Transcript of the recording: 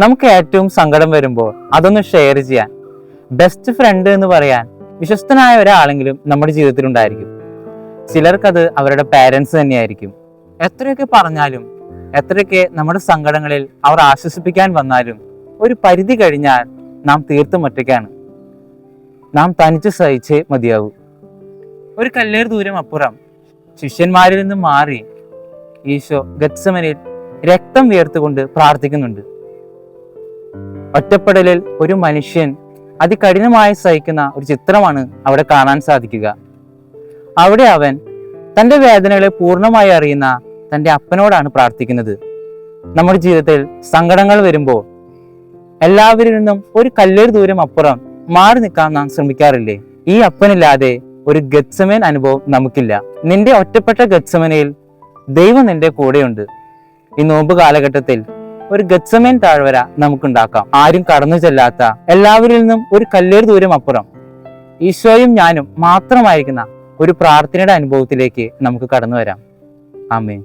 നമുക്ക് ഏറ്റവും സങ്കടം വരുമ്പോൾ അതൊന്ന് ഷെയർ ചെയ്യാൻ ബെസ്റ്റ് ഫ്രണ്ട് എന്ന് പറയാൻ വിശ്വസ്തനായ ഒരാളെങ്കിലും നമ്മുടെ ജീവിതത്തിൽ ഉണ്ടായിരിക്കും. ചിലർക്കത് അവരുടെ പേരൻസ് തന്നെയായിരിക്കും. എത്രയൊക്കെ പറഞ്ഞാലും എത്രയൊക്കെ നമ്മുടെ സങ്കടങ്ങളിൽ അവർ ആശ്വസിപ്പിക്കാൻ വന്നാലും ഒരു പരിധി കഴിഞ്ഞാൽ നാം തീർത്തും ഒറ്റയ്ക്കാണ്. നാം തനിച്ച് സഹിച്ചേ മതിയാവൂ. ഒരു കല്ലേറ് ദൂരം അപ്പുറം ശിഷ്യന്മാരിൽ നിന്നും മാറി ഈശോ ഗത്സമനിൽ രക്തം വിയർത്തുകൊണ്ട് പ്രാർത്ഥിക്കുന്നുണ്ട്. ഒറ്റപ്പെടലിൽ ഒരു മനുഷ്യൻ അതികഠിനമായി സഹിക്കുന്ന ഒരു ചിത്രമാണ് അവിടെ കാണാൻ സാധിക്കുക. അവിടെ അവൻ തൻ്റെ വേദനകളെ പൂർണ്ണമായി അറിയുന്ന തൻ്റെ അപ്പനോടാണ് പ്രാർത്ഥിക്കുന്നത്. നമ്മുടെ ജീവിതത്തിൽ സങ്കടങ്ങൾ വരുമ്പോൾ എല്ലാവരിൽ നിന്നും ഒരു കല്ലേറ് ദൂരം അപ്പുറം മാറി നിൽക്കാൻ നാം ശ്രമിക്കാറില്ലേ? ഈ അപ്പനില്ലാതെ ഒരു ഗത്സമേൻ അനുഭവം നമുക്കില്ല. നിന്റെ ഒറ്റപ്പെട്ട ഗത്സമനയിൽ ദൈവം നിന്റെ കൂടെയുണ്ട്. ഈ നോമ്പ് കാലഘട്ടത്തിൽ ഒരു ഗത്സമേൻ താഴ്വര നമുക്കുണ്ടാക്കാം. ആരും കടന്നു ചെല്ലാത്ത, എല്ലാവരിൽ നിന്നും ഒരു കല്ലേറ് ദൂരം അപ്പുറം ഈശോയും ഞാനും മാത്രമായിരിക്കുന്ന ഒരു പ്രാർത്ഥനയുടെ അനുഭവത്തിലേക്ക് നമുക്ക് കടന്നു വരാം. ആമേൻ.